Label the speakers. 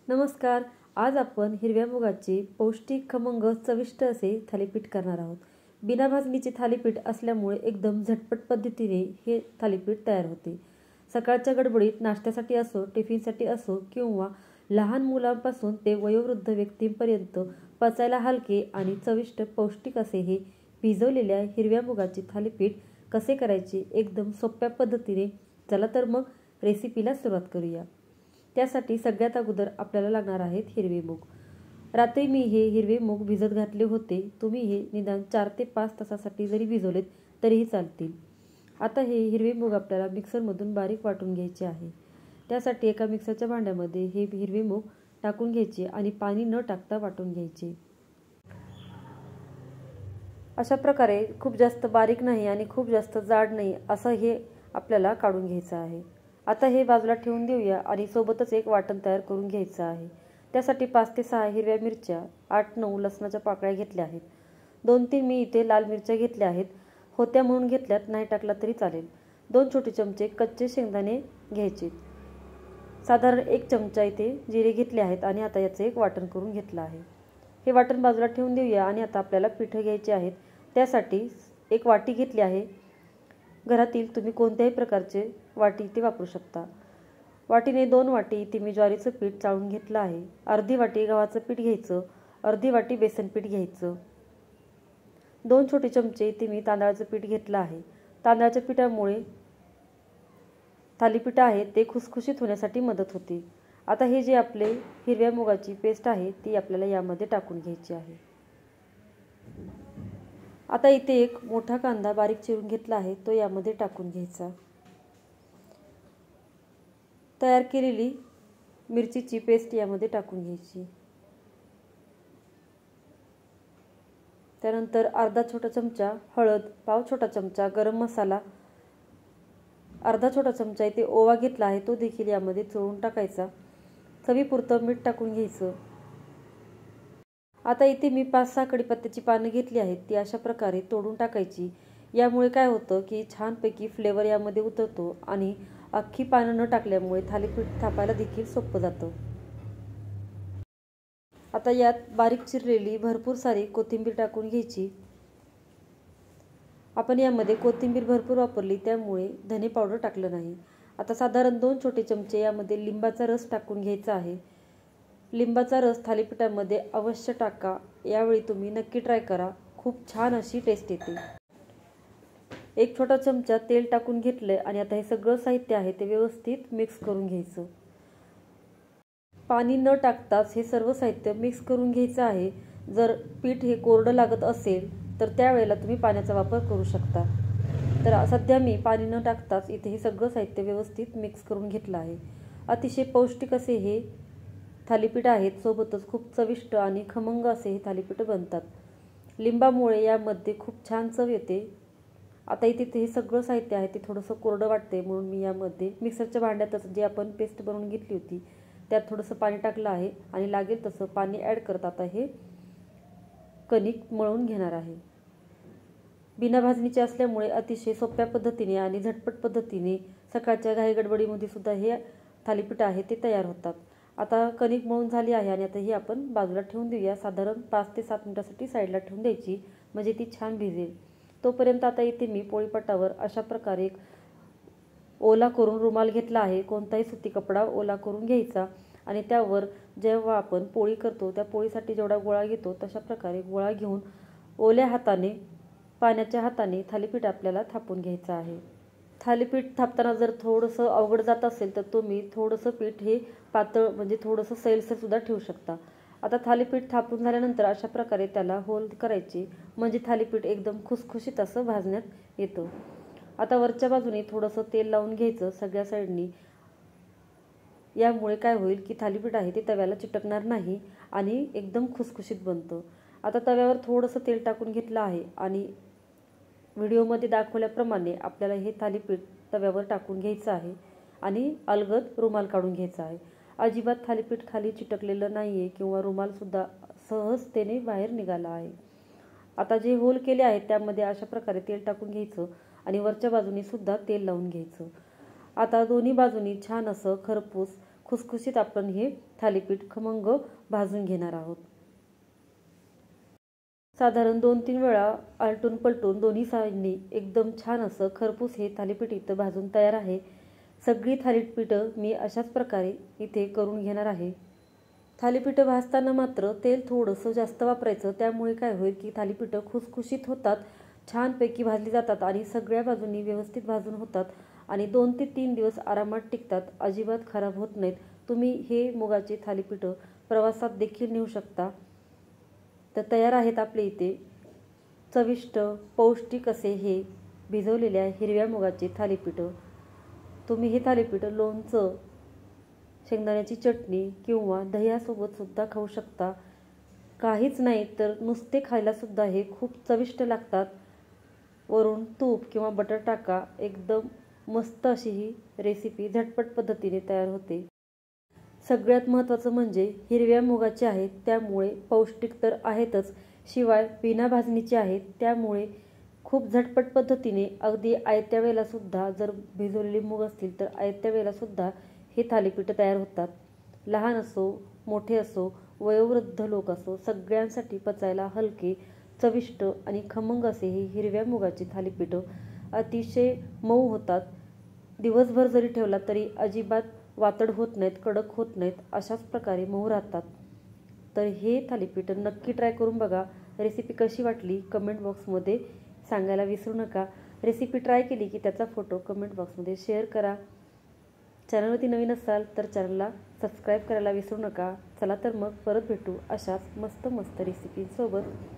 Speaker 1: नमस्कार. आज आपण हिरव्या मुगाचे पौष्टिक, खमंग, चविष्ट असे थालीपीठ करणार आहोत. बिना भाजणीचे थालीपीठ असल्यामुळे एकदम झटपट पद्धतीने हे थालीपीठ तयार होते. सकाळच्या गडबडीत नाश्त्यासाठी असो, टिफिनसाठी असो किंवा लहान मुलांपासून ते वयोवृद्ध व्यक्तींपर्यंत पचायला हलके आणि चविष्ट पौष्टिक असे हे भिजवलेल्या हिरव्या मुगाचे थालीपीठ कसे करायचे एकदम सोप्या पद्धतीने. चला तर मग रेसिपीला सुरुवात करूया. त्यासाठी सगळ्यात अगोदर आपल्याला लागणार आहेत हिरवे मूग. रात्री मी हे हिरवे मूग भिजत घातले होते. तुम्ही हे निदान 4 ते 5 तासासाठी जरी भिजवलेत तरीही चालतील. आता हे हिरवे मूग आपल्याला मिक्सरमधून बारीक वाटून घ्यायचे आहे. त्यासाठी एका मिक्सरच्या भांड्यामध्ये हे हिरवे मूग टाकून घ्यायचे आणि पाणी न टाकता वाटून घ्यायचे. अशा प्रकारे खूप जास्त बारीक नाही आणि खूप जास्त जाड नाही असं हे आपल्याला काढून घ्यायचं आहे. आता हे बाजूला ठेवून देऊया आणि सोबतच एक वाटण तयार करून घ्यायचं आहे. त्यासाठी 5 ते 6 हिरव्या मिरच्या, 8-9 लसणाच्या पाकळ्या घेतल्या आहेत. 2-3 मी इथे लाल मिरच्या घेतल्या आहेत. होत्या म्हणून घेतल्यात, नाही टाकला तरी चालेल. 2 छोटे चमचे कच्चे शेंगदाणे घ्यायचे. साधारण 1 चमचा इथे जिरे घेतले आहेत आणि आता याचं एक वाटण करून घेतलं आहे. हे वाटण बाजूला ठेवून देऊया आणि आता आपल्याला पिठं घ्यायचे आहेत. त्यासाठी एक वाटी घेतली आहे. घरातील तुम्ही कोणत्याही प्रकारचे वाटी इथे वापरू शकता. वाटीने 2 वाटी इथे मी ज्वारीचं पीठ चाळून घेतलं आहे. अर्धी वाटी गव्हाचं पीठ घ्यायचं. अर्धी वाटी बेसन पीठ घ्यायचं. 2 छोटे चमचे इथे मी तांदळाचं पीठ घेतलं आहे. तांदळाच्या पिठामुळे थालीपीठ आहे ते खुसखुशीत होण्यासाठी मदत होते. आता हे जे आपले हिरव्या मुगाची पेस्ट आहे ती आपल्याला यामध्ये टाकून घ्यायची आहे. आता इथे एक मोठा कांदा बारीक चिरून घेतला आहे तो यामध्ये टाकून घ्यायचा. तयार केलेली मिरचीची पेस्ट यामध्ये टाकून घ्यायची. त्यानंतर अर्धा छोटा चमचा हळद, पाव छोटा चमचा गरम मसाला, अर्धा छोटा चमचा इथे ओवा घेतला आहे तो देखील यामध्ये चोळून टाकायचा. चवीपुरतं मीठ टाकून घ्यायचं. आता इथे मी 5-6 कढीपत्त्याची पानं घेतली आहेत. ती अशा प्रकारे तोडून टाकायची. यामुळे काय होतं की छानपैकी फ्लेवर यामध्ये उतरतो आणि अख्खी पानं न टाकल्यामुळे थालीपीठ थापायला देखील सोपं जातं. आता यात बारीक चिरलेली भरपूर सारी कोथिंबीर टाकून घ्यायची. आपण यामध्ये कोथिंबीर भरपूर वापरली त्यामुळे धने पावडर टाकलं नाही. आता साधारण 2 छोटे चमचे यामध्ये लिंबाचा रस टाकून घ्यायचा आहे. लिंबाचा रस थालीपीठामध्ये अवश्य टाका. यावेळी तुम्ही नक्की ट्राय करा. खूप छान अशी टेस्ट येते. 1 छोटा चमचा तेल टाकून घेतलंय आणि आता हे सगळं साहित्य आहे ते व्यवस्थित मिक्स करून घ्यायचं. पाणी न टाकताच हे सर्व साहित्य मिक्स करून घ्यायचं आहे. जर पीठ हे कोरडं लागत असेल तर त्यावेळेला तुम्ही पाण्याचा वापर करू शकता. तर सध्या मी पाणी न टाकताच इथे हे सगळं साहित्य व्यवस्थित मिक्स करून घेतलं आहे. अतिशय पौष्टिक असे हे थालीपीठ आहेत. सोबतच खूप चविष्ट आणि खमंग असे हे थालीपीठ बनतात. लिंबामुळे यामध्ये खूप छान चव येते. आता इथे हे सगळं साहित्य आहे ते थोडंसं कोरडं वाटते म्हणून मी यामध्ये मिक्सरच्या भांड्यातच जे आपण पेस्ट बनवून घेतली होती त्यात थोडंसं पाणी टाकलं आहे आणि लागेल तसं पाणी ॲड करत आता हे कणिक मळून घेणार आहे. बिना भाजणीचे असल्यामुळे अतिशय सोप्या पद्धतीने आणि झटपट पद्धतीने सकाळच्या घाई गडबडीमध्ये सुद्धा हे थालीपीठ आहे ते तयार होतात. आता कणिक मळून झाली आहे आणि आता ही आपण बाजूला ठेवून देऊया. साधारण 5 ते 7 मिनिटासाठी साईडला ठेवून द्यायची म्हणजे ती छान भिजेल. तोपर्यंत आता इथे मी पोळीपाटावर अशा प्रकारे एक ओला करून रुमाल घेतला आहे. कोणताही सुती कपडा ओला करून घ्यायचा आणि त्यावर जेव्हा आपण पोळी करतो त्या पोळीसाठी जेवढा गोळा घेतो तशा प्रकारे गोळा घेऊन ओल्या हाताने, पाण्याच्या हाताने थालीपीठ आपल्याला थापून घ्यायचं आहे. थालीपीठ थापताना जर थोडंसं अवघड जात असेल तर तुम्ही थोडंसं पीठ हे पातळ म्हणजे थोडंसं सैलसरसुद्धा ठेवू शकता. आता थालीपीठ थापून झाल्यानंतर अशा प्रकारे त्याला होल करायचे म्हणजे थालीपीठ एकदम खुसखुशीत असं भाजण्यात येतं. आता वरच्या बाजूने थोडंसं तेल लावून घ्यायचं सगळ्या साईडनी. यामुळे काय होईल की थालीपीठ आहे ते तव्याला चिटकणार नाही आणि एकदम खुसखुशीत बनतं. आता तव्यावर थोडंसं तेल टाकून घेतलं आहे आणि व्हिडिओमध्ये दाखवल्याप्रमाणे आपल्याला हे थालीपीठ तव्यावर टाकून घ्यायचं आहे आणि अलगद रुमाल काढून घ्यायचा आहे. अजिबात थालीपीठ खाली चिटकलेलं नाही आहे किंवा रुमालसुद्धा सहजतेने बाहेर निघाला आहे. आता जे होल केले आहेत त्यामध्ये अशा प्रकारे तेल टाकून घ्यायचं आणि वरच्या बाजूने सुद्धा तेल लावून घ्यायचं. आता दोन्ही बाजूनी छान असं खरपूस खुसखुशीत आपण हे थालीपीठ खमंग भाजून घेणार आहोत। साधारण 2-3 वेळा आलटून पलटून दोन्ही साईडनी एकदम छान असं खरपूस हे थालीपीठ इथं भाजून तयार आहे। सगळी थालीपीठं मी अशाच प्रकारे इथे करून घेणार आहे। थालीपीठं भाजताना मात्र तेल थोडंसं जास्त वापरायचं, त्यामुळे काय होईल की थालीपीठं खुसखुशीत होतात, छानपैकी भाजली जातात आणि सगळ्या बाजूंनी व्यवस्थित भाजून होतात आणि 2 ते 3 दिवस आरामात टिकतात, अजिबात खराब होत नाहीत। तुम्ही हे मुगाचे थालीपीठं प्रवासात देखील नेऊ शकता। तर तयार आहेत आपले इथे चविष्ट पौष्टिक असे हे भिजवलेल्या हिरव्या मुगाचे थालीपीठं। तुम्ही हे थालीपीठं लोणचं, शेंगदाण्याची चटणी किंवा दह्यासोबत सुद्धा खाऊ शकता। काहीच नाही तर नुसते खायला सुद्धा हे खूप चविष्ट लागतात। वरून तूप किंवा बटर टाका, एकदम मस्त अशी ही रेसिपी झटपट पद्धतीने तयार होते। सगळ्यात महत्त्वाचं म्हणजे हिरव्या मुगाचे आहेत, त्यामुळे पौष्टिक तर आहेतच, शिवाय बिना भाजणीचे आहेत, त्यामुळे खूप झटपट पद्धतीने अगदी आयत्या वेळेला सुद्धा जर भिजवलेले मूग असतील तर आयत्या वेळेला सुद्धा हे थालीपीठं तयार होतात। लहान असो, मोठे असो, वयोवृद्ध लोक असो, सगळ्यांसाठी पचायला हलके, चविष्ट आणि खमंग असे हे हिरव्या मुगाचे थालीपीठं अतिशय मऊ होतात। दिवसभर जरी ठेवला तरी अजिबात वातड होत नाहीत, कडक होत नाहीत, अशाच प्रकारे मऊ राहतात। तर हे थालीपीठं नक्की ट्राय करून बघा। रेसिपी कशी वाटली कमेंट बॉक्समध्ये सांगायला विसरू नका। रेसिपी ट्राय केली की त्याचा फोटो कमेंट बॉक्समध्ये शेअर करा। चॅनलवरती नवीन असाल तर चॅनलला सबस्क्राईब करायला विसरू नका। चला तर मग परत भेटू अशाच मस्त मस्त रेसिपींसोबत।